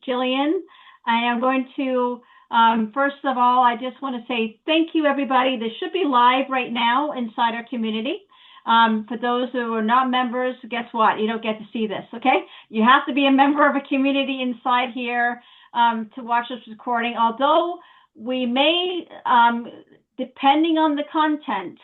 Jillian. I am going to, first of all, I just want to say thank you, everybody. This should be live right now inside our community. For those who are not members, guess what? You don't get to see this, okay? You have to be a member of a community inside here to watch this recording. Although we may, depending on the content,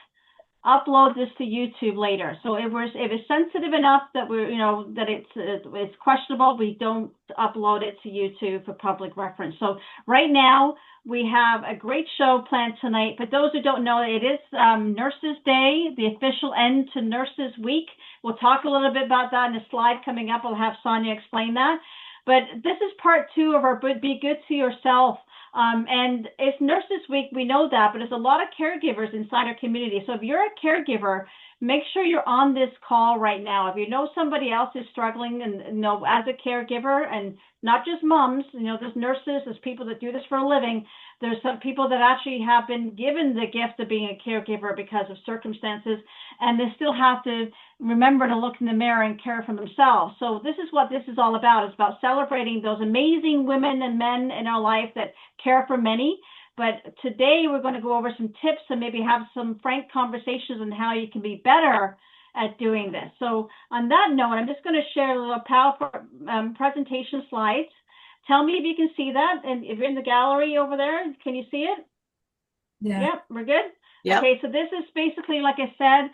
upload this to YouTube later. So if it's sensitive enough that we're, that it's questionable, we don't upload it to YouTube for public reference. So right now we have a great show planned tonight. For those who don't know, it is Nurses Day, the official end to Nurses Week. We'll talk a little bit about that in a slide coming up. I'll have Sonia explain that. But this is part 2 of our Be Good to Yourself. And it's Nurses Week, we know that, but there's a lot of caregivers inside our community. So if you're a caregiver, make sure you're on this call right now. If you know somebody else is struggling and as a caregiver, and not just moms, there's nurses, there's people that do this for a living. There's some people that actually have been given the gift of being a caregiver because of circumstances, and they still have to remember to look in the mirror and care for themselves. So this is what this is all about. It's about celebrating those amazing women and men in our life that care for many. But today we're going to go over some tips and maybe have some frank conversations on how you can be better at doing this. So on that note, I'm just going to share a little PowerPoint presentation slides. Tell me if you can see that. And if you're in the gallery over there, can you see it? Yeah. Yep, we're good? Yep. Okay, so this is basically, like I said,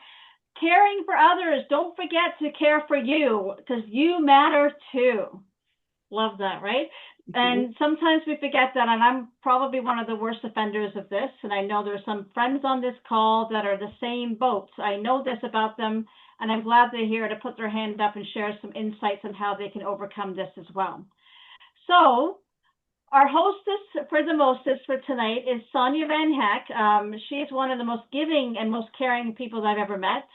caring for others. Don't forget to care for you, because you matter too. Love that, right? And sometimes we forget that, and I'm probably one of the worst offenders of this. And I know there's some friends on this call that are the same boat. I know this about them, and I'm glad they're here to put their hand up and share some insights on how they can overcome this as well. So our hostess for the mostest for tonight is Sonia Van Heck. She is one of the most giving and most caring people that I've ever met.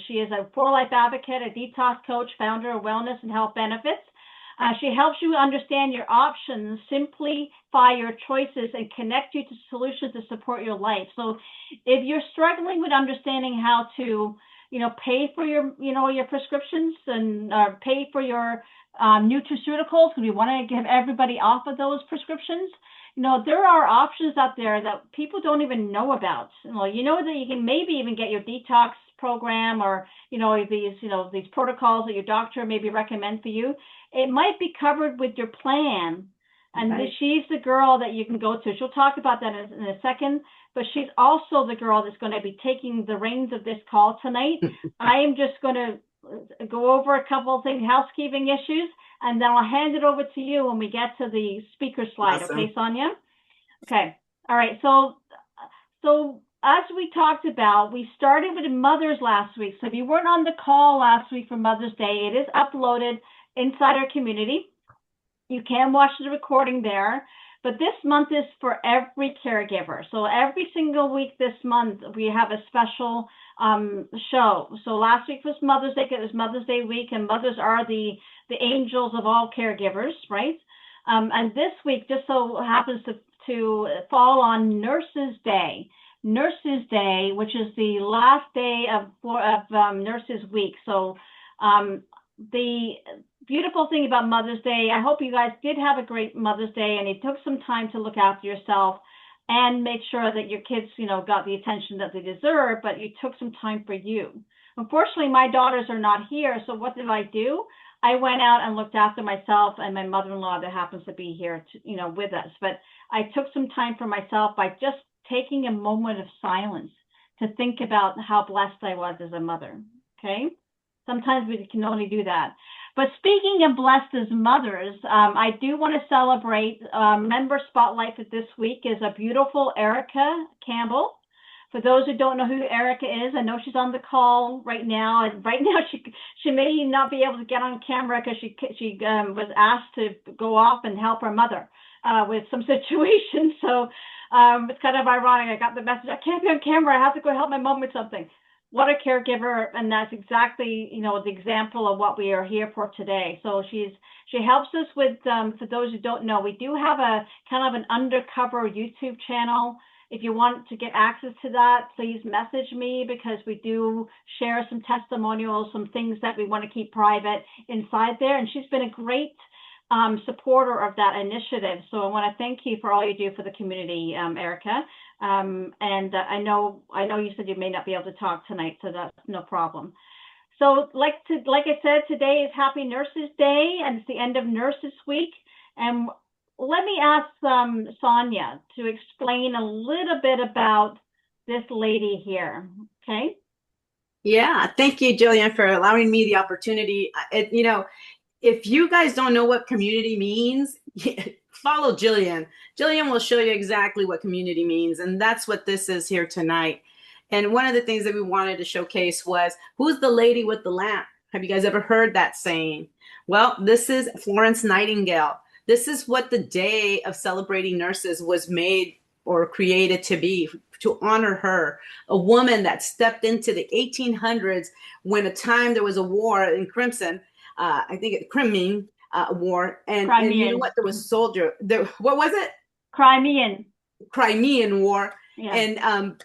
She is a pro-life advocate, a detox coach, founder of Wellness and Health Benefits. She helps you understand your options, simplify your choices, and connect you to solutions to support your life. So if you're struggling with understanding how to, pay for your, your prescriptions and pay for your nutraceuticals, because we want to get everybody off of those prescriptions, there are options out there that people don't even know about. That you can maybe even get your detox program or, these protocols that your doctor maybe recommend for you. It might be covered with your plan. And right. She's the girl that you can go to. She'll talk about that in a second, but she's also the girl that's going to be taking the reins of this call tonight. I am just going to go over a couple of things, housekeeping issues, and then I'll hand it over to you when we get to the speaker slide. Awesome. Okay, Sonia? Okay. All right. So as we talked about, we started with mothers last week. So if you weren't on the call last week for Mother's Day, it is uploaded inside our community. You can watch the recording there, but this month is for every caregiver. So every single week this month, we have a special show. So last week was Mother's Day. It was Mother's Day week, and mothers are the angels of all caregivers, right? And this week just so happens to fall on Nurses Day. Nurses Day, which is the last day of Nurses Week. So the beautiful thing about Mother's Day, I hope you guys did have a great Mother's Day and you took some time to look after yourself and make sure that your kids, got the attention that they deserve, but you took some time for you. Unfortunately, my daughters are not here, so what did I do? I went out and looked after myself and my mother-in-law that happens to be here, with us. But I took some time for myself by just taking a moment of silence to think about how blessed I was as a mother, okay? Sometimes we can only do that. But speaking of blessed as mothers, I do want to celebrate member spotlight for this week is a beautiful Erica Campbell. For those who don't know who Erica is, I know she's on the call right now. And right now she may not be able to get on camera because she was asked to go off and help her mother with some situations. So it's kind of ironic. I got the message, I can't be on camera. I have to go help my mom with something. What a caregiver, and that's exactly, the example of what we are here for today. So she helps us with, for those who don't know, we do have a kind of an undercover YouTube channel. If you want to get access to that, please message me because we do share some testimonials, some things that we want to keep private inside there. And she's been a great supporter of that initiative. So I want to thank you for all you do for the community, Erica. And I know you said you may not be able to talk tonight, so that's no problem. So like I said, today is Happy Nurses Day, and it's the end of Nurses Week. And let me ask Sonia to explain a little bit about this lady here. Okay. Yeah, thank you, Jillian, for allowing me the opportunity. If you guys don't know what community means, follow Jillian. Jillian will show you exactly what community means, and that's what this is here tonight. And one of the things that we wanted to showcase was, who's the lady with the lamp? Have you guys ever heard that saying? Well, this is Florence Nightingale. This is what the day of celebrating nurses was made or created to be, to honor her, a woman that stepped into the 1800s when a time there was a war in Crimson, I think it Crimean War, and you know Crimean. what? There was soldier there. What was it? Crimean. Crimean War, Yeah. and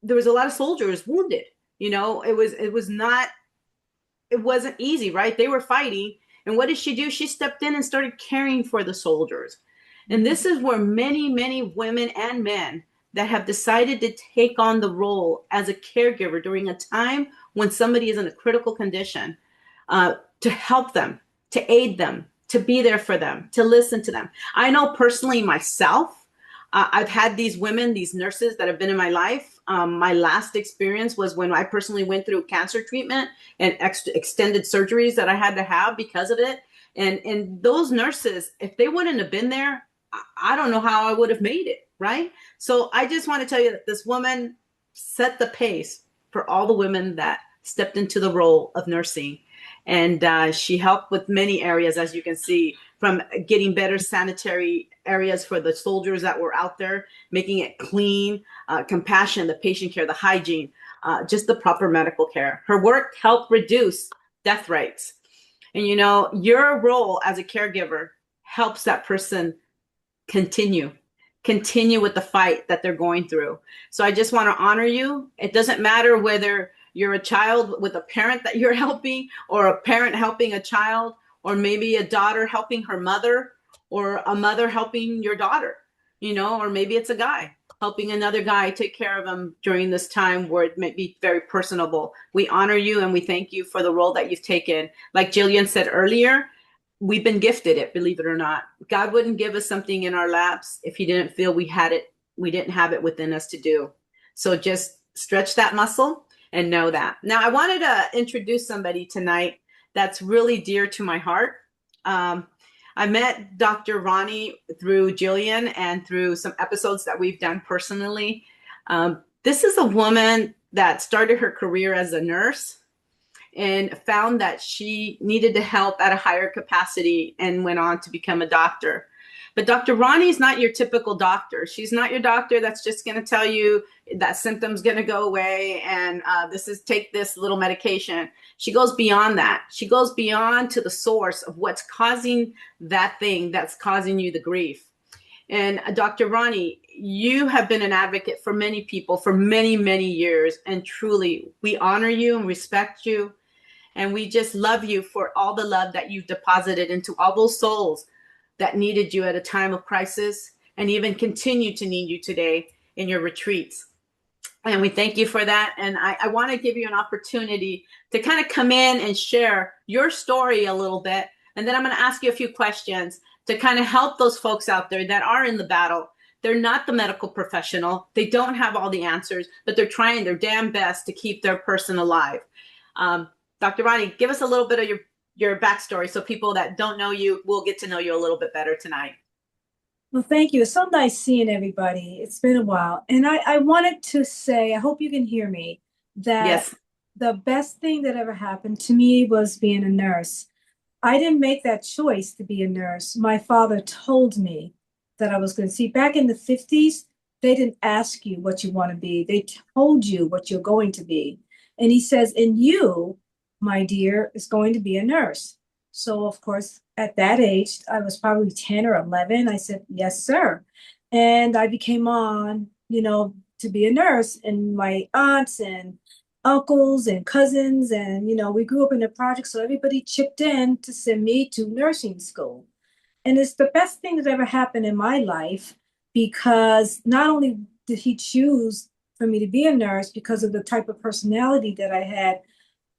there was a lot of soldiers wounded. It wasn't easy, right? They were fighting, and what did she do? She stepped in and started caring for the soldiers. And this is where many, many women and men that have decided to take on the role as a caregiver during a time when somebody is in a critical condition, to help them, to aid them, to be there for them, to listen to them. I know personally myself, I've had these women, these nurses that have been in my life. My last experience was when I personally went through cancer treatment and extended surgeries that I had to have because of it. And those nurses, if they wouldn't have been there, I don't know how I would have made it, right? So I just want to tell you that this woman set the pace for all the women that stepped into the role of nursing. And she helped with many areas, as you can see, from getting better sanitary areas for the soldiers that were out there, making it clean, compassion, the patient care, the hygiene, just the proper medical care. Her work helped reduce death rates. And your role as a caregiver helps that person continue with the fight that they're going through. So I just want to honor you. It doesn't matter whether you're a child with a parent that you're helping, or a parent helping a child, or maybe a daughter helping her mother, or a mother helping your daughter, or maybe it's a guy helping another guy take care of him during this time where it may be very personable. We honor you and we thank you for the role that you've taken. Like Jillian said earlier, we've been gifted it, believe it or not. God wouldn't give us something in our laps if he didn't feel we had it, we didn't have it within us to do. So just stretch that muscle and know that. Now, I wanted to introduce somebody tonight that's really dear to my heart. I met Dr. Ronnie through Jillian and through some episodes that we've done personally. This is a woman that started her career as a nurse and found that she needed to help at a higher capacity and went on to become a doctor. But Dr. Ronnie is not your typical doctor. She's not your doctor that's just going to tell you that symptom's going to go away and take this little medication. She goes beyond that. She goes beyond to the source of what's causing that thing that's causing you the grief. And Dr. Ronnie, you have been an advocate for many people for many, many years. And truly, we honor you and respect you. And we just love you for all the love that you've deposited into all those souls that needed you at a time of crisis and even continue to need you today in your retreats. And we thank you for that. And I want to give you an opportunity to kind of come in and share your story a little bit. And then I'm going to ask you a few questions to kind of help those folks out there that are in the battle. They're not the medical professional. They don't have all the answers, but they're trying their damn best to keep their person alive. Dr. Ronnie, give us a little bit of your backstory so people that don't know you will get to know you a little bit better tonight. Well, thank you. It's so nice seeing everybody. It's been a while. And I wanted to say, I hope you can hear me, that Yes. The best thing that ever happened to me was being a nurse. I didn't make that choice to be a nurse. My father told me that I was going to see. Back in the 50s, they didn't ask you what you want to be. They told you what you're going to be. And he says, and you, my dear, is going to be a nurse. So, of course, at that age, I was probably 10 or 11. I said, yes, sir. And I became on, to be a nurse. And my aunts and uncles and cousins, and, we grew up in the project. So everybody chipped in to send me to nursing school. And it's the best thing that ever happened in my life, because not only did he choose for me to be a nurse because of the type of personality that I had,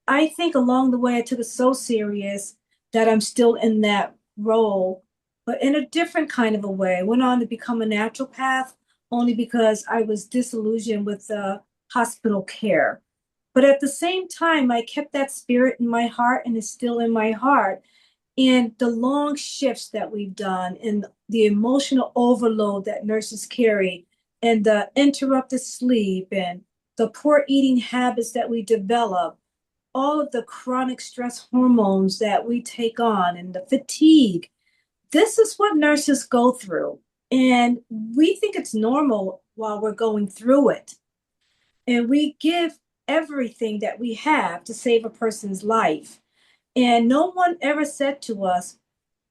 I think along the way I took it so serious that I'm still in that role, but in a different kind of a way. I went on to become a naturopath only because I was disillusioned with the hospital care. But at the same time, I kept that spirit in my heart, and it's still in my heart. And the long shifts that we've done, and the emotional overload that nurses carry, and the interrupted sleep, and the poor eating habits that we develop, all of the chronic stress hormones that we take on, and the fatigue. This is what nurses go through. And we think it's normal while we're going through it. And we give everything that we have to save a person's life. And no one ever said to us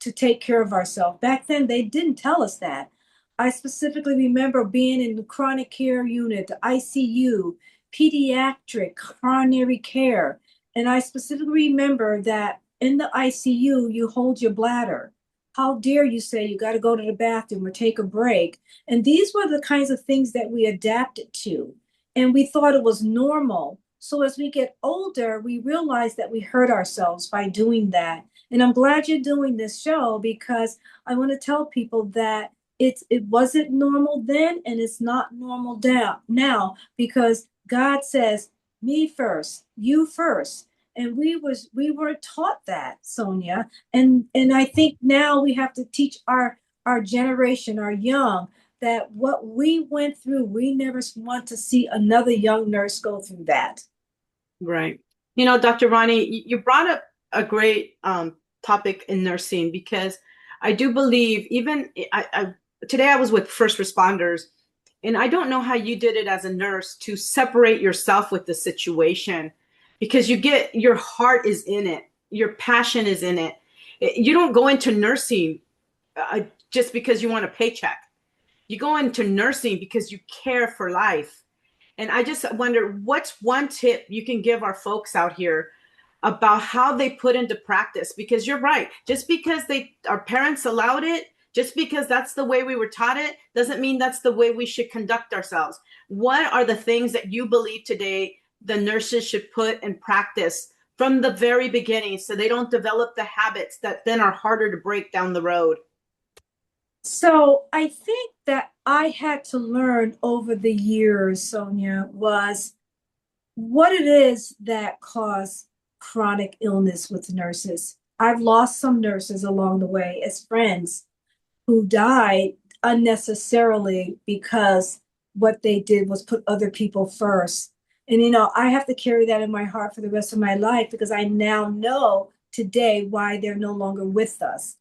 to take care of ourselves. Back then, they didn't tell us that. I specifically remember being in the chronic care unit, the ICU, pediatric, coronary care. And I specifically remember that in the ICU, you hold your bladder. How dare you say you got to go to the bathroom or take a break? And these were the kinds of things that we adapted to. And we thought it was normal. So as we get older, we realize that we hurt ourselves by doing that. And I'm glad you're doing this show, because I want to tell people that it wasn't normal then, and it's not normal now, because God says, me first, you first. And we were taught that, Sonia. And I think now we have to teach our generation, our young, that what we went through, we never want to see another young nurse go through that. Right. You know, Dr. Ronnie, you brought up a great topic in nursing, because I do believe, even today I was with first responders, and I don't know how you did it as a nurse to separate yourself with the situation, because your heart is in it, your passion is in it. You don't go into nursing just because you want a paycheck. You go into nursing because you care for life. And I just wonder, what's one tip you can give our folks out here about how they put into practice? Because you're right. Just because our parents allowed it, just because that's the way we were taught it, doesn't mean that's the way we should conduct ourselves. What are the things that you believe today the nurses should put in practice from the very beginning, so they don't develop the habits that then are harder to break down the road? So I think that I had to learn over the years, Sonia, was what it is that caused chronic illness with nurses. I've lost some nurses along the way as friends who died unnecessarily because what they did was put other people first. And, I have to carry that in my heart for the rest of my life, because I now know today why they're no longer with us.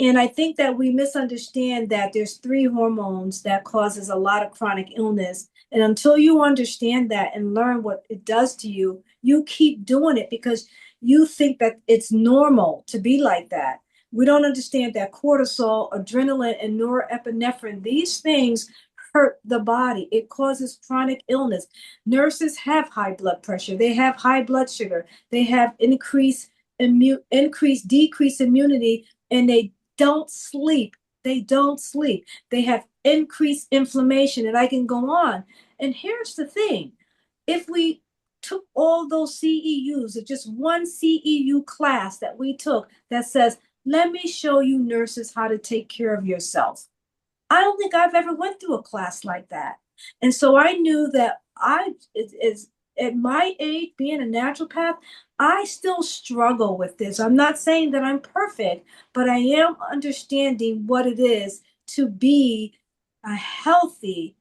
And I think that we misunderstand that there's three hormones that causes a lot of chronic illness. And until you understand that and learn what it does to you, you keep doing it because you think that it's normal to be like that. We don't understand that cortisol, adrenaline, and norepinephrine, these things hurt the body. It causes chronic illness. Nurses have high blood pressure. They have high blood sugar. They have decreased immunity, and they don't sleep. They don't sleep. They have increased inflammation, and I can go on. And here's the thing. If we took all those CEUs, or just one CEU class that we took that says, let me show you nurses how to take care of yourself. I don't think I've ever went through a class like that. And so I knew that at my age, being a naturopath, I still struggle with this. I'm not saying that I'm perfect, but I am understanding what it is to be a healthy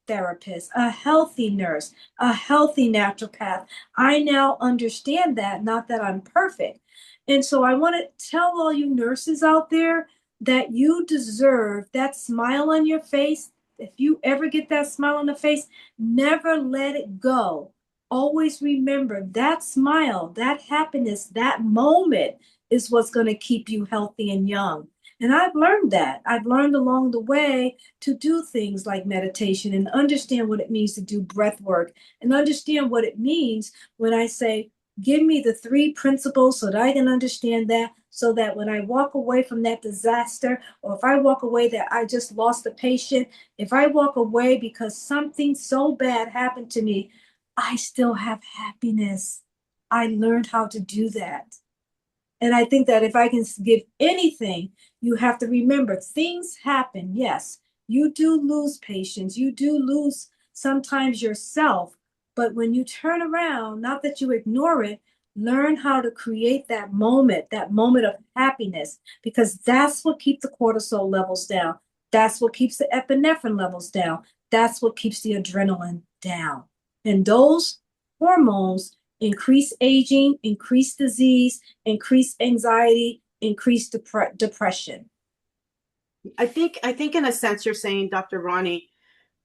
therapist, a healthy nurse, a healthy naturopath. I now understand that, not that I'm perfect. And so I want to tell all you nurses out there that you deserve that smile on your face. If you ever get that smile on the face, never let it go. Always remember that smile, that happiness, that moment is what's going to keep you healthy and young. And I've learned that. I've learned along the way to do things like meditation and understand what it means to do breath work, and understand what it means when I say, give me the three principles so that I can understand that. so that when I walk away from that disaster, or if I walk away that I just lost a patient, if I walk away because something so bad happened to me, I still have happiness. I learned how to do that. And I think that if I can give anything, you have to remember things happen. Yes, you do lose patience. You do lose sometimes yourself. But when you turn around, not that you ignore it, learn how to create that moment of happiness, because that's what keeps the cortisol levels down. That's what keeps the epinephrine levels down. That's what keeps the adrenaline down. And those hormones increase aging, increase disease, increase anxiety, increase depression. I think in a sense you're saying, Dr. Ronnie,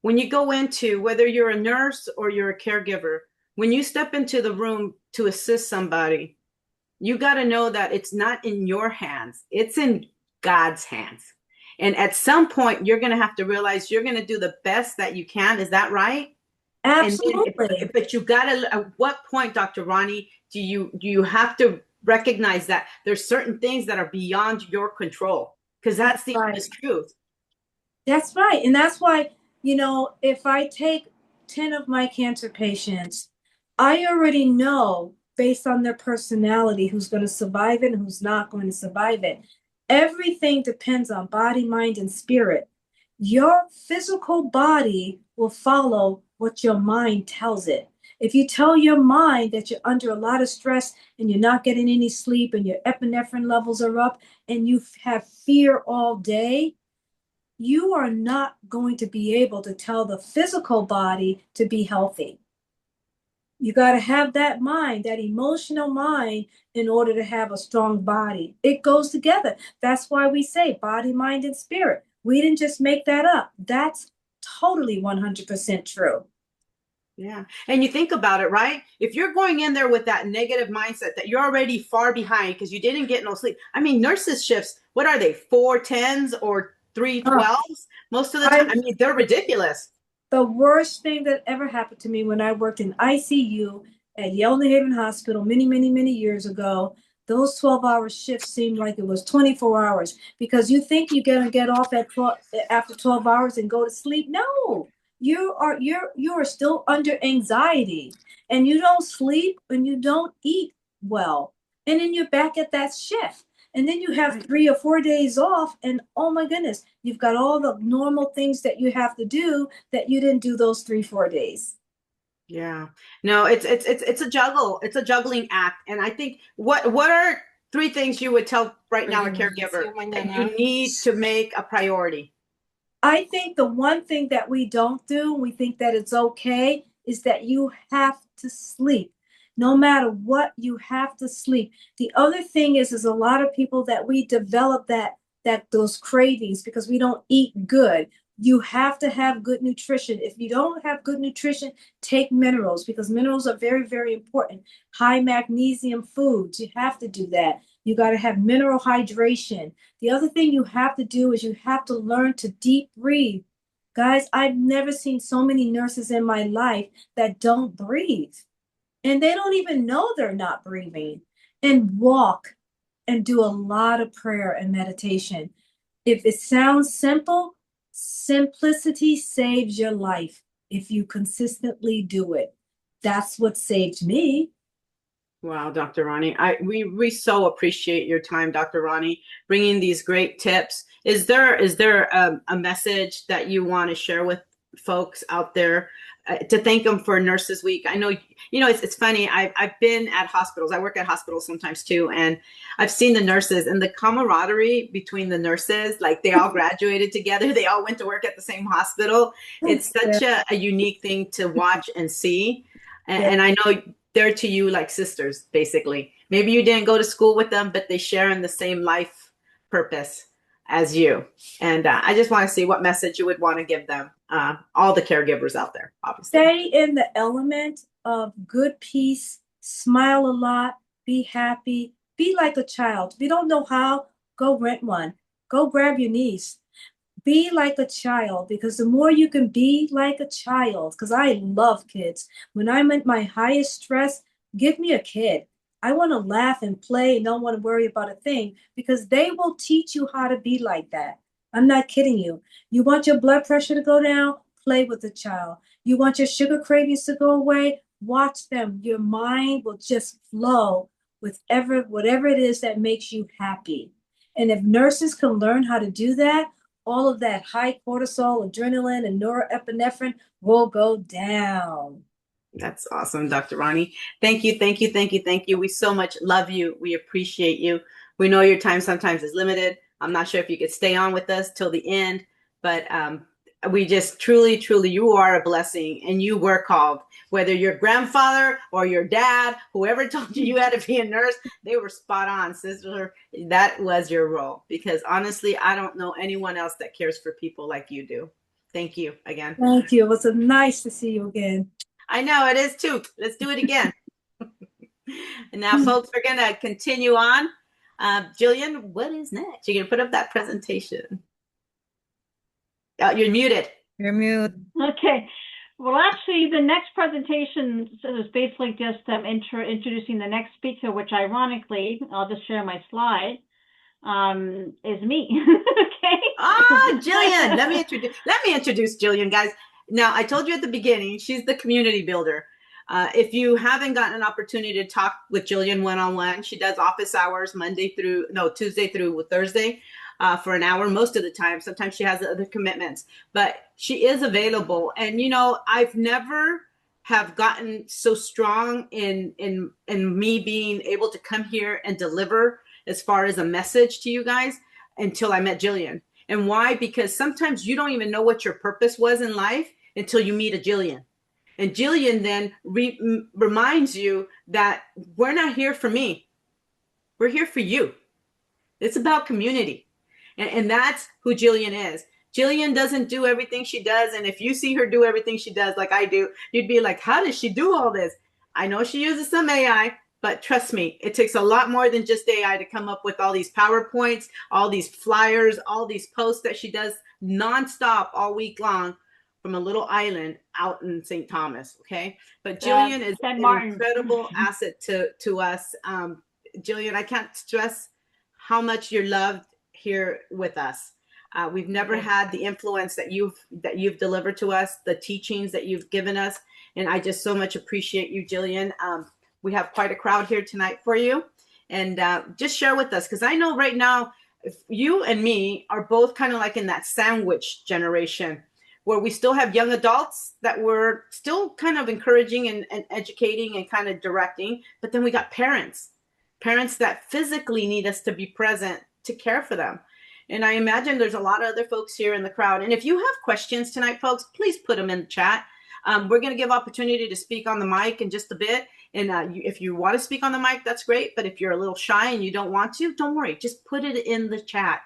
when you go into, whether you're a nurse or you're a caregiver, when you step into the room to assist somebody, you got to know that it's not in your hands, it's in God's hands. And at some point, you're going to have to realize you're going to do the best that you can. Is that right? And Absolutely. but you got to, at what point, Dr. Ronnie, do you have to recognize that there's certain things that are beyond your control? Because that's the Right. honest truth. That's right. And that's why, if I take 10 of my cancer patients, I already know based on their personality who's going to survive it and who's not going to survive it. Everything depends on body, mind, and spirit. Your physical body will follow what your mind tells it. If you tell your mind that you're under a lot of stress and you're not getting any sleep and your epinephrine levels are up and you have fear all day, you are not going to be able to tell the physical body to be healthy. You got to have that mind, that emotional mind, in order to have a strong body. It goes together. That's why we say body, mind, and spirit. We didn't just make that up. That's totally 100% true. Yeah. And you think about it, right? If you're going in there with that negative mindset that you're already far behind because you didn't get no sleep. I mean, nurses' shifts, what are they? 4 10s or 3 12s? Most of the time. I mean, they're ridiculous. The worst thing that ever happened to me when I worked in ICU at Yale New Haven Hospital many, many, many years ago, those 12-hour shifts seemed like it was 24 hours, because you think you're going to get off at 12, after 12 hours and go to sleep. No, you are still under anxiety, and you don't sleep and you don't eat well. And then you're back at that shift. And then you have 3 or 4 days off, and oh my goodness, you've got all the normal things that you have to do that you didn't do those 3 4 days. Yeah. No, it's a juggle. It's a juggling act. And I think what are 3 things you would tell right now a caregiver that you need to make a priority? I think the one thing that we don't do, we think that it's okay, is that you have to sleep. No matter what, you have to sleep. The other thing is a lot of people that we develop that those cravings because we don't eat good. You have to have good nutrition. If you don't have good nutrition, take minerals, because minerals are very, very important. High magnesium foods, you have to do that. You got to have mineral hydration. The other thing you have to do is you have to learn to deep breathe. Guys, I've never seen so many nurses in my life that don't breathe. And they don't even know they're not breathing. And walk and do a lot of prayer and meditation. If it sounds simple, simplicity saves your life if you consistently do it. That's what saved me. Wow, Dr. Ronnie, we so appreciate your time, Dr. Ronnie, bringing these great tips. Is there a message that you want to share with folks out there to thank them for Nurses Week? I know it's funny. I've been at hospitals. I work at hospitals sometimes too, and I've seen the nurses and the camaraderie between the nurses. Like they all graduated together. They all went to work at the same hospital. It's such a unique thing to watch and see. And I know they're to you like sisters, basically. Maybe you didn't go to school with them, but they share in the same life purpose as you. And I just want to see what message you would want to give them, all the caregivers out there, obviously. Stay in the element of good peace, smile a lot, be happy, be like a child. If you don't know how, go rent one, go grab your niece. Be like a child, because the more you can be like a child, because I love kids. When I'm at my highest stress, give me a kid. I want to laugh and play and don't want to worry about a thing because they will teach you how to be like that. I'm not kidding you. You want your blood pressure to go down? Play with the child. You want your sugar cravings to go away? Watch them. Your mind will just flow with whatever it is that makes you happy. And if nurses can learn how to do that, all of that high cortisol, adrenaline, and norepinephrine will go down. That's awesome, Dr. Ronnie. Thank you, thank you, thank you, thank you. We so much love you. We appreciate you. We know your time sometimes is limited. I'm not sure if you could stay on with us till the end, but we just truly, truly, you are a blessing, and you were called. Whether your grandfather or your dad, whoever told you you had to be a nurse, they were spot on, sister. That was your role, because honestly, I don't know anyone else that cares for people like you do. Thank you again. Thank you. It was nice to see you again. I know it is too. Let's do it again. And now, folks, we're going to continue on. Jillian, what is next? You're going to put up that presentation. You're muted. You're mute. Okay. Well, actually, the next presentation is basically just introducing the next speaker, which ironically, I'll just share my slide, is me. Okay. Jillian, let me introduce Jillian, guys. Now, I told you at the beginning, she's the community builder. If you haven't gotten an opportunity to talk with Jillian one-on-one, she does office hours Tuesday through Thursday for an hour most of the time. Sometimes she has other commitments, but she is available. And, I've never have gotten so strong in me being able to come here and deliver as far as a message to you guys until I met Jillian. And why? Because sometimes you don't even know what your purpose was in life until you meet a Jillian. And Jillian then reminds you that we're not here for me. We're here for you. It's about community. And that's who Jillian is. Jillian doesn't do everything she does. And if you see her do everything she does like I do, you'd be like, how does she do all this? I know she uses some AI, but trust me, it takes a lot more than just AI to come up with all these PowerPoints, all these flyers, all these posts that she does nonstop all week long from a little island out in St. Thomas. Okay. But Jillian is an incredible asset to us. Jillian, I can't stress how much you're loved here with us. We've never had the influence that you've delivered to us, the teachings that you've given us. And I just so much appreciate you, Jillian. We have quite a crowd here tonight for you. And just share with us, because I know right now, if you and me are both kind of like in that sandwich generation where we still have young adults that we're still kind of encouraging and educating and kind of directing. But then we got parents that physically need us to be present to care for them. And I imagine there's a lot of other folks here in the crowd. And if you have questions tonight, folks, please put them in the chat. We're going to give opportunity to speak on the mic in just a bit. And if you want to speak on the mic, that's great. But if you're a little shy and you don't want to, don't worry. Just put it in the chat.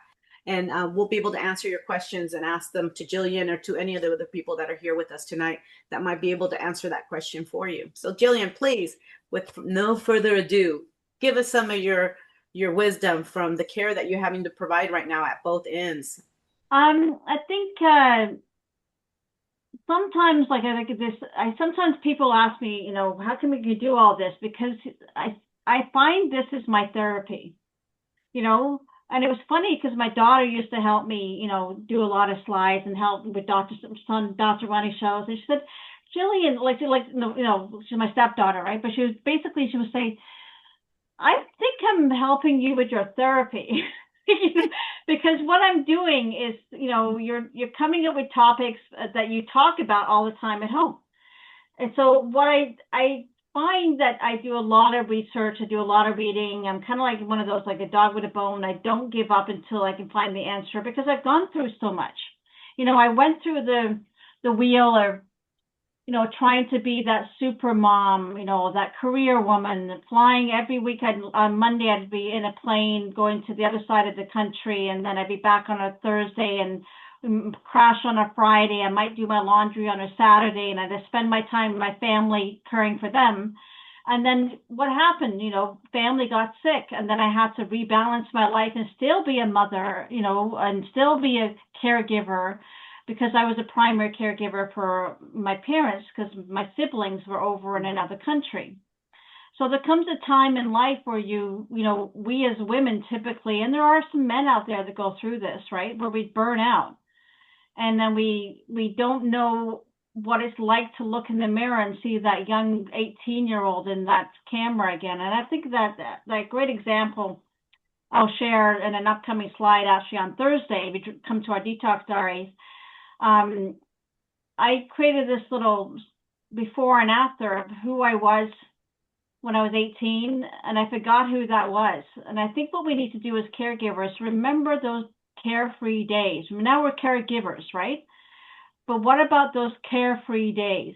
And we'll be able to answer your questions and ask them to Jillian or to any of the other people that are here with us tonight that might be able to answer that question for you. So Jillian, please, with no further ado, give us some of your wisdom from the care that you're having to provide right now at both ends. I think sometimes, sometimes people ask me, how can we do all this? Because I find this is my therapy, and it was funny because my daughter used to help me, do a lot of slides and help with Dr. Ronnie shows. And she said, Jillian, she's my stepdaughter, right? But she would say, I think I'm helping you with your therapy. Because what I'm doing is, you're coming up with topics that you talk about all the time at home. And so what I find that I do a lot of research, I do a lot of reading. I'm kind of like one of those, like a dog with a bone. I don't give up until I can find the answer because I've gone through so much. I went through the wheel of, trying to be that super mom, that career woman, flying every week. On Monday, I'd be in a plane going to the other side of the country, and then I'd be back on a Thursday and crash on a Friday. I might do my laundry on a Saturday, and I'd spend my time with my family caring for them. And then what happened? Family got sick, and then I had to rebalance my life and still be a mother, and still be a caregiver, because I was a primary caregiver for my parents because my siblings were over in another country. So there comes a time in life where we as women typically, and there are some men out there that go through this, right, where we burn out, and then we don't know what it's like to look in the mirror and see that young 18-year-old in that camera again. And I think that great example I'll share in an upcoming slide actually on Thursday. We come to our detox diaries. I created this little before and after of who I was when I was 18, and I forgot who that was. And I think what we need to do as caregivers, remember those carefree days. Now we're caregivers, right? But what about those carefree days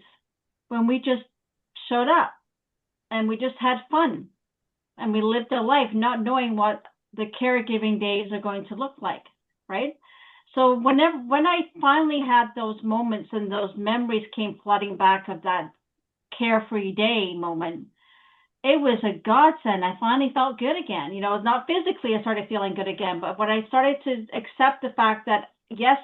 when we just showed up and we just had fun and we lived a life not knowing what the caregiving days are going to look like, right? So when I finally had those moments and those memories came flooding back of that carefree day moment, it was a godsend. I finally felt good again. Not physically I started feeling good again, but when I started to accept the fact that, yes,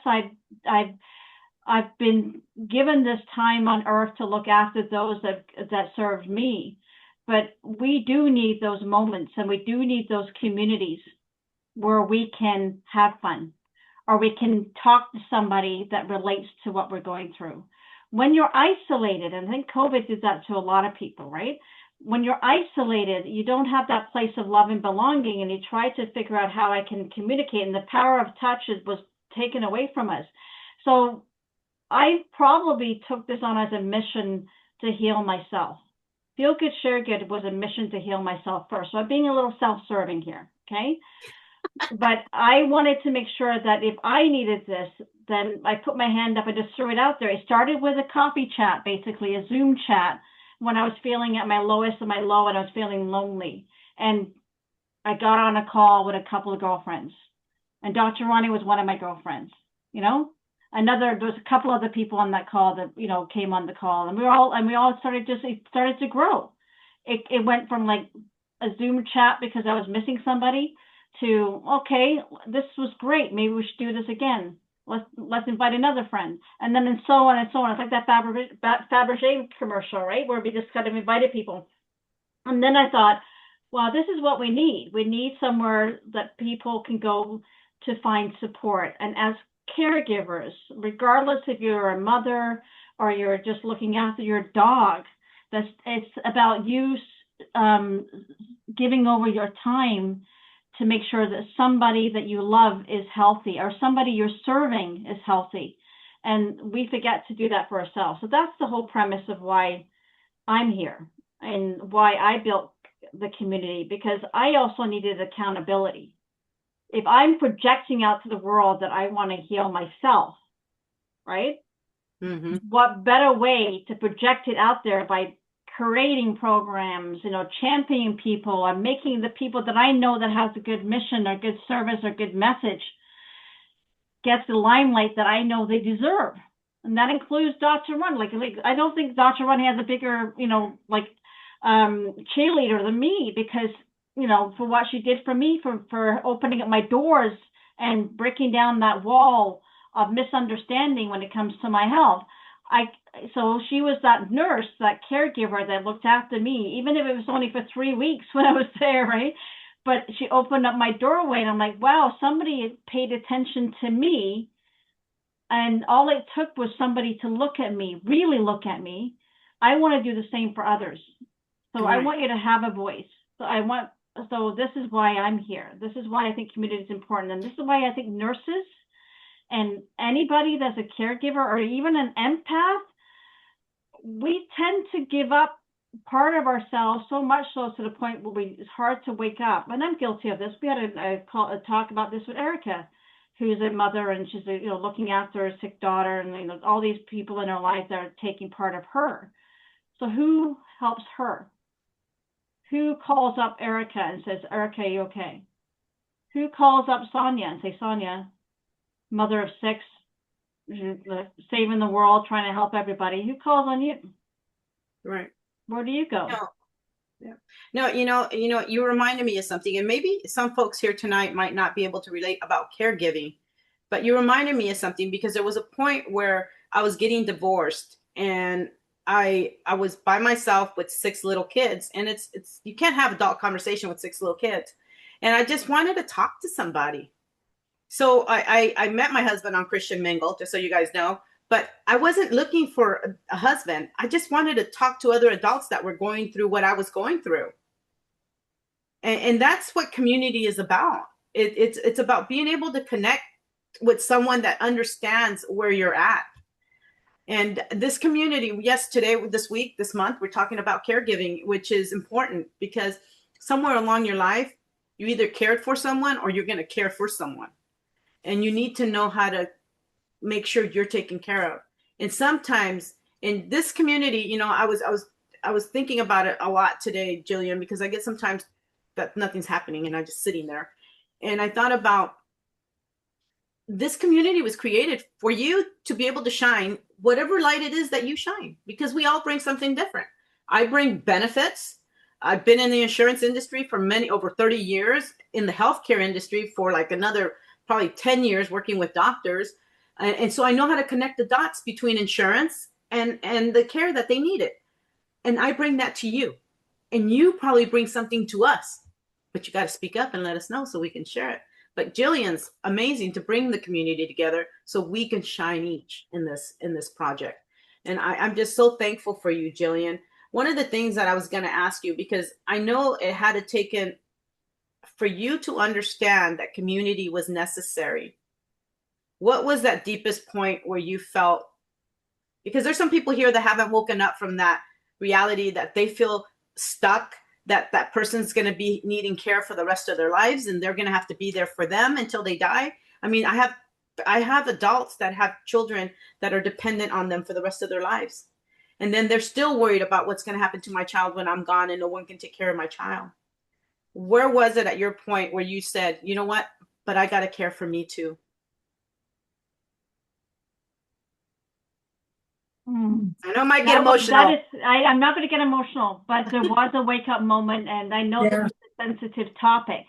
I've been given this time on earth to look after those that served me, but we do need those moments, and we do need those communities where we can have fun, or we can talk to somebody that relates to what we're going through. When you're isolated, and I think COVID did that to a lot of people, right? When you're isolated, you don't have that place of love and belonging, and you try to figure out how I can communicate, and the power of touch was taken away from us. So I probably took this on as a mission to heal myself. Feel Good, Share Good was a mission to heal myself first. So I'm being a little self-serving here, okay? But I wanted to make sure that if I needed this, then I put my hand up and just threw it out there. It started with a coffee chat, basically a Zoom chat, when I was feeling at my lowest of my low and I was feeling lonely. And I got on a call with a couple of girlfriends. And Dr. Ronnie was one of my girlfriends, there was a couple other people on that call that came on the call, and we all started to grow. It went from like a Zoom chat because I was missing somebody to, okay, this was great, maybe we should do this again, let's invite another friend, and then and so on and so on. It's like that Fabergé commercial, right, where we just kind of invited people. And then I thought, wow, this is what we need somewhere that people can go to find support. And as caregivers, regardless if you're a mother or you're just looking after your dog, it's about you giving over your time to make sure that somebody that you love is healthy, or somebody you're serving is healthy. And we forget to do that for ourselves. So that's the whole premise of why I'm here and why I built the community, because I also needed accountability. If I'm projecting out to the world that I want to heal myself, right? Mm-hmm. What better way to project it out there by creating programs, championing people and making the people that I know that has a good mission or good service or good message gets the limelight that I know they deserve. And that includes Dr. Run. Like I don't think Dr. Run has a bigger, cheerleader than me, because for what she did for me, for opening up my doors and breaking down that wall of misunderstanding when it comes to my health. So she was that nurse, that caregiver that looked after me, even if it was only for 3 weeks when I was there, right? But she opened up my doorway, and I'm like, wow, somebody paid attention to me. And all it took was somebody to look at me, really look at me. I want to do the same for others. So I want you to have a voice. So this is why I'm here. This is why I think community is important. And this is why I think nurses and anybody that's a caregiver or even an empath, we tend to give up part of ourselves, so much so to the point where it's hard to wake up. And I'm guilty of this. We had a talk about this with Erica, who's a mother, and she's looking after a sick daughter, and all these people in her life that are taking part of her. So who helps her? Who calls up Erica and says, Erica, are you okay? Who calls up Sonia and says, Sonia, mother of 6, saving the world, trying to help everybody? Who calls on you? Right. Where do you go? No, you reminded me of something, and maybe some folks here tonight might not be able to relate about caregiving, but you reminded me of something, because there was a point where I was getting divorced, and I was by myself with 6 little kids, and it's you can't have adult conversation with 6 little kids, and I just wanted to talk to somebody. So I met my husband on Christian Mingle, just so you guys know. But I wasn't looking for a husband. I just wanted to talk to other adults that were going through what I was going through. And that's what community is about. It's about being able to connect with someone that understands where you're at. And this community, yes, today, this week, this month, we're talking about caregiving, which is important because somewhere along your life, you either cared for someone or you're going to care for someone. And you need to know how to make sure you're taken care of. And sometimes in this community, you know, I was thinking about it a lot today, Jillian, because I get sometimes that nothing's happening and I'm just sitting there. And I thought about this community was created for you to be able to shine whatever light it is that you shine, because we all bring something different. I bring benefits. I've been in the insurance industry for over 30 years, in the healthcare industry for like another probably 10 years working with doctors. And so I know how to connect the dots between insurance and the care that they needed. And I bring that to you. And you probably bring something to us, but you got to speak up and let us know so we can share it. But Jillian's amazing to bring the community together so we can shine each in this project. And I'm just so thankful for you, Jillian. One of the things that I was going to ask you, because I know it had to take for you to understand that community was necessary. What was that deepest point where you felt, because there's some people here that haven't woken up from that reality, that they feel stuck, that person's going to be needing care for the rest of their lives and they're going to have to be there for them until they die. I mean, I have adults that have children that are dependent on them for the rest of their lives. And then they're still worried about what's going to happen to my child when I'm gone and no one can take care of my child. Where was it at your point where you said, you know what, but I got to care for me too? I know I might get emotional. I'm not going to get emotional, but there was a wake up moment, and I know this is a sensitive topic,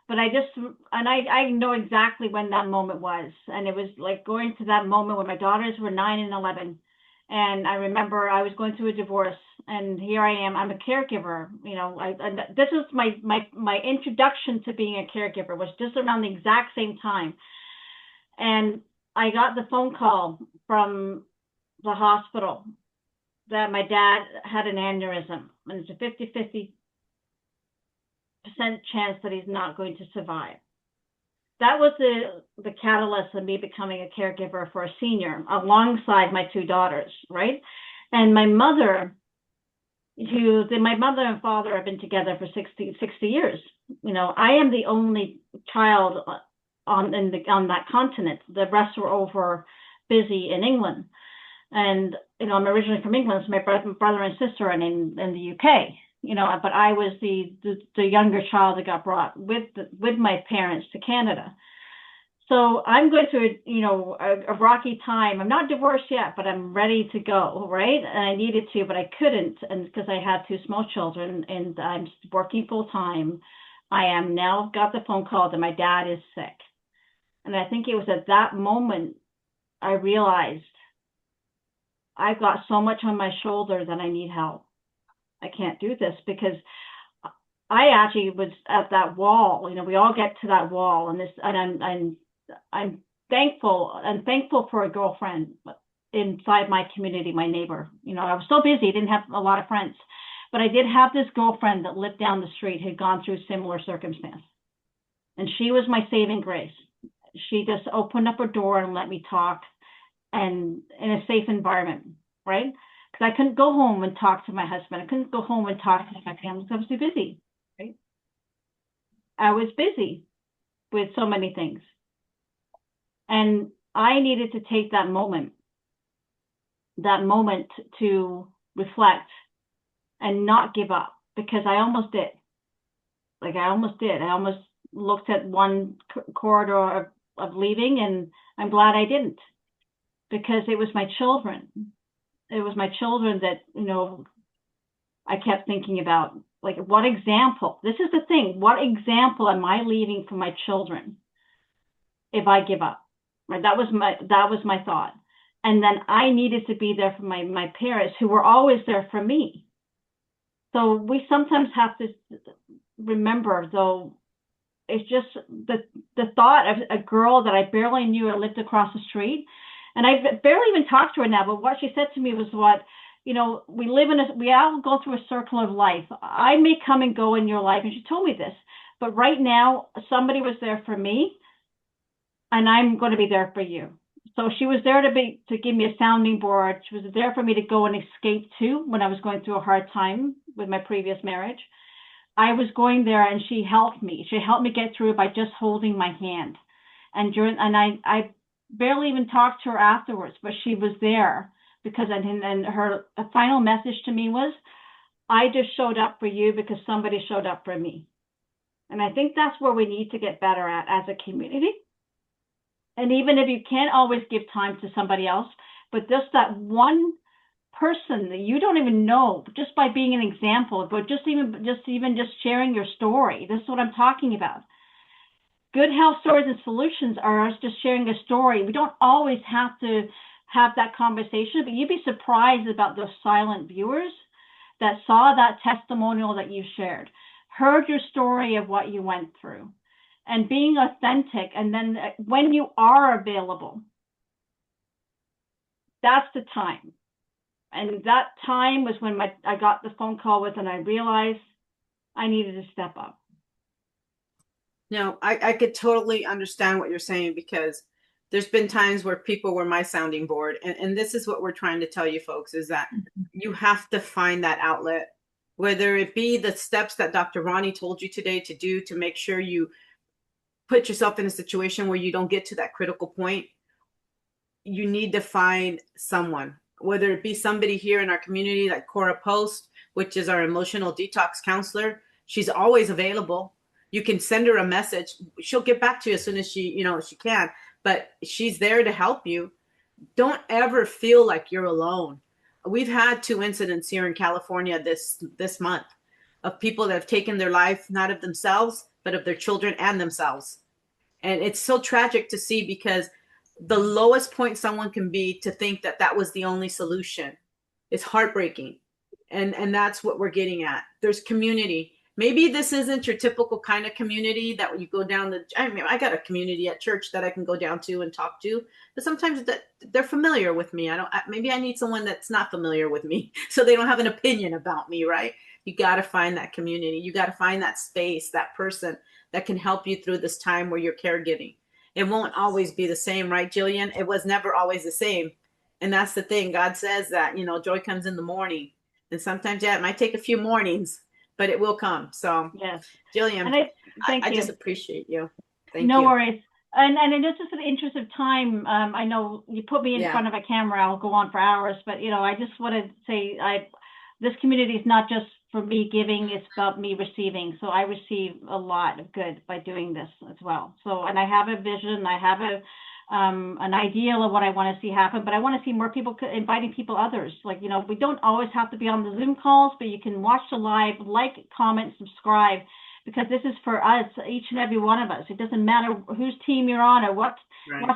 but I know exactly when that moment was. And it was like going to that moment when my daughters were 9 and 11. And I remember I was going through a divorce, and here I am. I'm a caregiver. You know, and this is my introduction to being a caregiver was just around the exact same time. And I got the phone call from the hospital that my dad had an aneurysm, and it's a 50-50% chance that he's not going to survive. That was the catalyst of me becoming a caregiver for a senior alongside my 2 daughters, right? And my mother, my mother and father have been together for 60 years. You know, I am the only child on that continent. The rest were over busy in England. And, you know, I'm originally from England, so my brother and sister are in the UK, you know, but I was the younger child that got brought with my parents to Canada. So I'm going through, you know, a rocky time. I'm not divorced yet, but I'm ready to go, right? And I needed to, but I couldn't, and because I had 2 small children and I'm working full time. I am now got the phone call that my dad is sick. And I think it was at that moment I realized I've got so much on my shoulder that I need help. I can't do this, because I actually was at that wall. You know, we all get to that wall, and I'm thankful. I'm thankful for a girlfriend inside my community, my neighbor. You know, I was so busy, didn't have a lot of friends, but I did have this girlfriend that lived down the street, had gone through similar circumstance, and she was my saving grace. She just opened up her door and let me talk, and in a safe environment, right? Because I couldn't go home and talk to my husband. I couldn't go home and talk to my family because I was too busy, right? I was busy with so many things. And I needed to take that moment to reflect and not give up, because I almost did. Like I almost did. I almost looked at one corridor of leaving, and I'm glad I didn't, because it was my children. It was my children that, you know, I kept thinking about, like, what example? This is the thing. What example am I leaving for my children if I give up? Right? That was my thought. And then I needed to be there for my parents, who were always there for me. So we sometimes have to remember, though, it's just the thought of a girl that I barely knew and lived across the street. And I barely even talked to her now, but what she said to me was we all go through a circle of life. I may come and go in your life, and she told me this, but right now somebody was there for me, and I'm going to be there for you. So she was there to give me a sounding board. She was there for me to go and escape to when I was going through a hard time with my previous marriage. I was going there, and she helped me. She helped me get through by just holding my hand. And I barely even talked to her afterwards, but she was there because, and her final message to me was, I just showed up for you because somebody showed up for me. And I think that's where we need to get better at as a community. And even if you can't always give time to somebody else, but just that one person that you don't even know, just by being an example, but just sharing your story. This is what I'm talking about. Good health stories and solutions are us just sharing a story. We don't always have to have that conversation, but you'd be surprised about those silent viewers that saw that testimonial that you shared, heard your story of what you went through, and being authentic. And then when you are available, that's the time. And that time was when I got the phone call and I realized I needed to step up. No, I could totally understand what you're saying, because there's been times where people were my sounding board. And this is what we're trying to tell you folks, is that you have to find that outlet, whether it be the steps that Dr. Ronnie told you today to do to make sure you put yourself in a situation where you don't get to that critical point. You need to find someone, whether it be somebody here in our community like Cora Post, which is our emotional detox counselor. She's always available. You can send her a message. She'll get back to you as soon as she can, but she's there to help you. Don't ever feel like you're alone. We've had 2 incidents here in California this month of people that have taken their life, not of themselves, but of their children and themselves. And it's so tragic to see, because the lowest point someone can be to think that that was the only solution is heartbreaking. And that's what we're getting at. There's community. Maybe this isn't your typical kind of community that when you go down I got a community at church that I can go down to and talk to, but sometimes they're familiar with me. Maybe I need someone that's not familiar with me so they don't have an opinion about me, right? You got to find that community. You got to find that space, that person that can help you through this time where you're caregiving. It won't always be the same, right, Jillian? It was never always the same. And that's the thing. God says that, joy comes in the morning. And sometimes, it might take a few mornings, but it will come. So, yes, Jillian, and I just appreciate you. Thank no you. worries. And in just for the interest of time, I know you put me in front of a camera, I'll go on for hours, but I just want to say this community is not just for me giving, it's about me receiving. So I receive a lot of good by doing this as well. So, and I have a vision, I have an ideal of what I want to see happen, but I want to see more people inviting others. Like, we don't always have to be on the Zoom calls, but you can watch the live, like, comment, subscribe, because this is for us, each and every one of us. It doesn't matter whose team you're on or what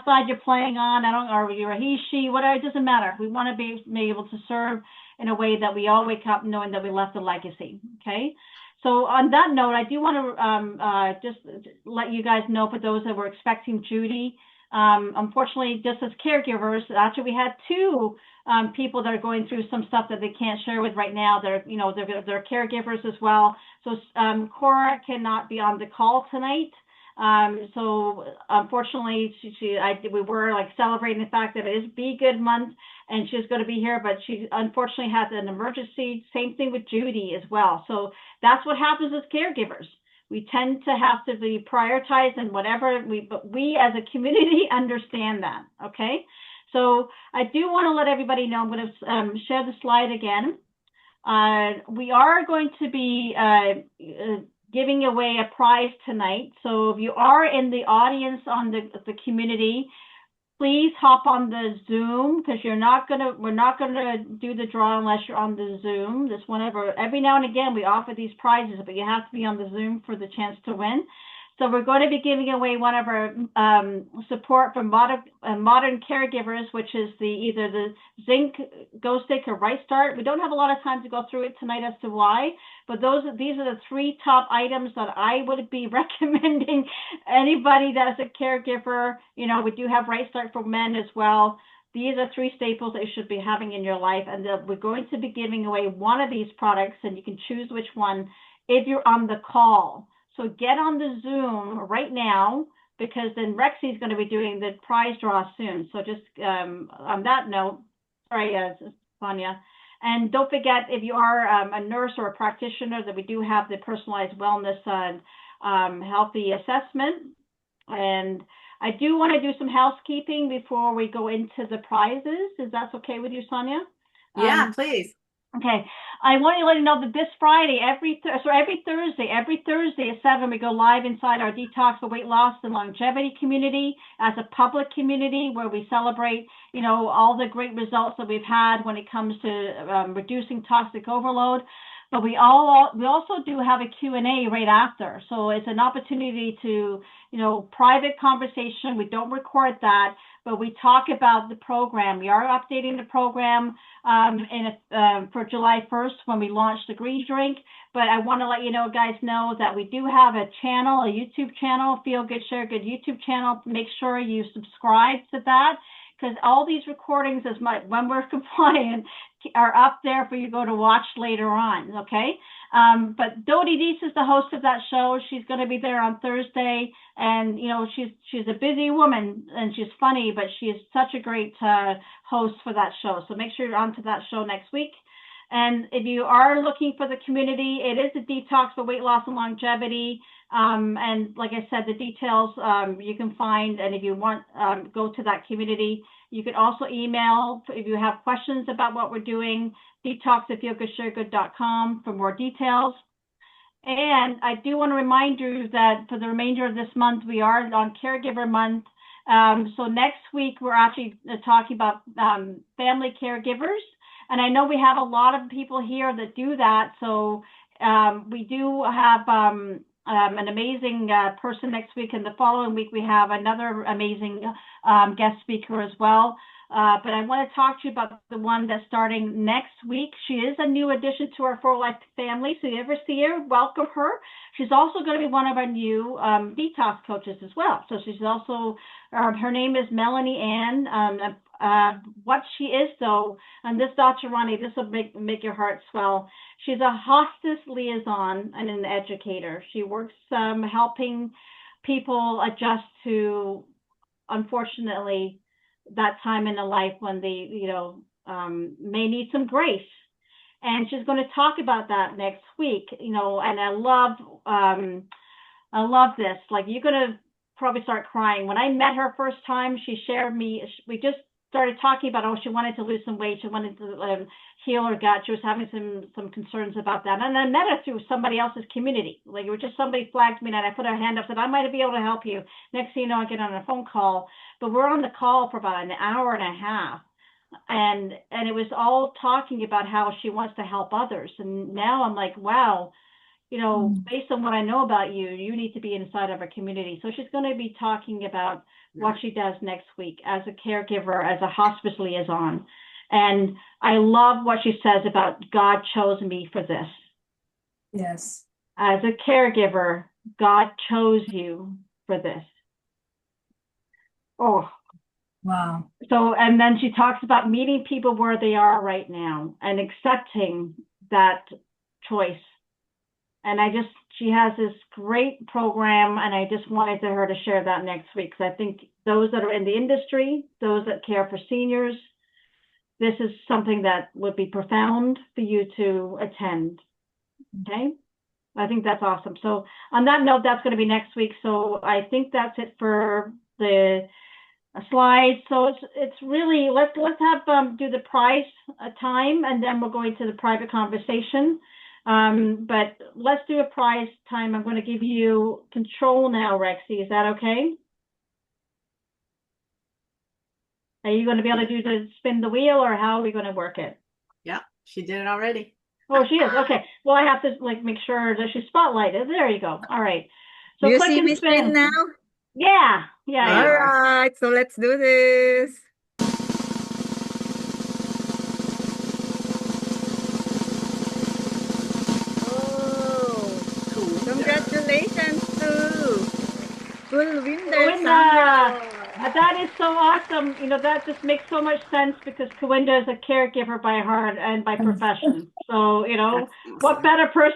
side you're playing on. Or you're a he, she, whatever. It doesn't matter. We want to be able to serve in a way that we all wake up knowing that we left a legacy. Okay. So on that note, I do want to just let you guys know, for those that were expecting Judy, unfortunately, just as caregivers, actually we had 2 people that are going through some stuff that they can't share with right now. They're caregivers as well. So Cora cannot be on the call tonight. So unfortunately, we were celebrating the fact that it is Be Good Month, and she's going to be here, but she unfortunately has an emergency. Same thing with Judy as well. So that's what happens as caregivers. We tend to have to be prioritized and whatever, but we as a community understand that, okay? So I do want to let everybody know, I'm going to share the slide again. We are going to be giving away a prize tonight. So if you are in the audience on the community, please hop on the Zoom, because we're not gonna do the draw unless you're on the Zoom. Every now and again we offer these prizes, but you have to be on the Zoom for the chance to win. So we're going to be giving away one of our support from modern caregivers, which is either the zinc, Go Stick, or Right Start. We don't have a lot of time to go through it tonight as to why, but these are the 3 top items that I would be recommending anybody that's a caregiver. You know, we do have Right Start for men as well. These are 3 staples that you should be having in your life, and we're going to be giving away one of these products, and you can choose which one if you're on the call. So get on the Zoom right now, because then Rexy is going to be doing the prize draw soon. So just on that note, sorry, Sonia. And don't forget, if you are a nurse or a practitioner, that we do have the personalized wellness and healthy assessment. And I do want to do some housekeeping before we go into the prizes. Is that okay with you, Sonia? Yeah, please. Okay, I want to let you know that this Friday, every Thursday at 7, we go live inside our Detox for Weight Loss and Longevity community as a public community where we celebrate, you know, all the great results that we've had when it comes to reducing toxic overload. But we also do have a Q&A right after. So it's an opportunity to, you know, private conversation. We don't record that, but we talk about the program. We are updating the program for July 1st when we launch the green drink. But I want to let you guys know that we do have a channel, a YouTube channel, Feel Good, Share Good YouTube channel. Make sure you subscribe to that, because all these recordings, when we're compliant, are up there for you to go to watch later on, okay? But Dodie Deese is the host of that show. She's going to be there on Thursday, and you know she's a busy woman and she's funny, but she is such a great host for that show. So make sure you're on to that show next week. And if you are looking for the community, it is a Detox for Weight Loss and Longevity. And like I said, the details you can find, and if you want, go to that community. You can also email if you have questions about what we're doing, detox@feelgoodsharegood.com for more details. And I do want to remind you that for the remainder of this month, we are on Caregiver Month. So next week, we're actually talking about family caregivers. And I know we have a lot of people here that do that. So we do have an amazing person next week, and the following week we have another amazing guest speaker as well. But I want to talk to you about the one that's starting next week. She is a new addition to our For Life family, so if you ever see her, welcome her. She's also going to be one of our new detox coaches as well. So she's also, her name is Melanie Ann. What she is, though, and this, Dr. Ronnie, this will make your heart swell. She's a hospice liaison and an educator. She works helping people adjust to, unfortunately, that time in the life when they, may need some grace. And she's going to talk about that next week, and I love this. Like, you're going to probably start crying. When I met her first time, she shared we just started talking about, she wanted to lose some weight. She wanted to heal her gut. She was having some concerns about that. And I met her through somebody else's community. Like, it was just somebody flagged me, and I put her hand up, said, I might be able to help you. Next thing you know, I get on a phone call. But we're on the call for about an hour and a half. And it was all talking about how she wants to help others. And now I'm like, wow, based on what I know about you, you need to be inside of a community. So she's going to be talking about what she does next week as a caregiver, as a hospice liaison. And I love what she says about God chose me for this. Yes. As a caregiver, God chose you for this. Oh, wow. So, and then she talks about meeting people where they are right now and accepting that choice. And she has this great program, and I just wanted her to share that next week. So I think those that are in the industry, those that care for seniors, this is something that would be profound for you to attend. Okay? I think that's awesome. So on that note, that's going to be next week. So I think that's it for the slides. So it's really, let's have do the prize time, and then we'll go into the private conversation. But let's do a prize time. I'm going to give you control now, Rexy. Is that okay? Are you going to be able to do the spin the wheel, or how are we going to work it? Yeah, she did it already. Oh, she is. Okay. Well, I have to make sure that she's spotlighted. There you go. All right. So Do you click see and me screen spin. now? Yeah. All right, so let's do this. Oh, congratulations to Kulwinder Kawinda, Sangro. that is so awesome. That just makes so much sense because Kawinda is a caregiver by heart and by profession. So, That's what awesome. better person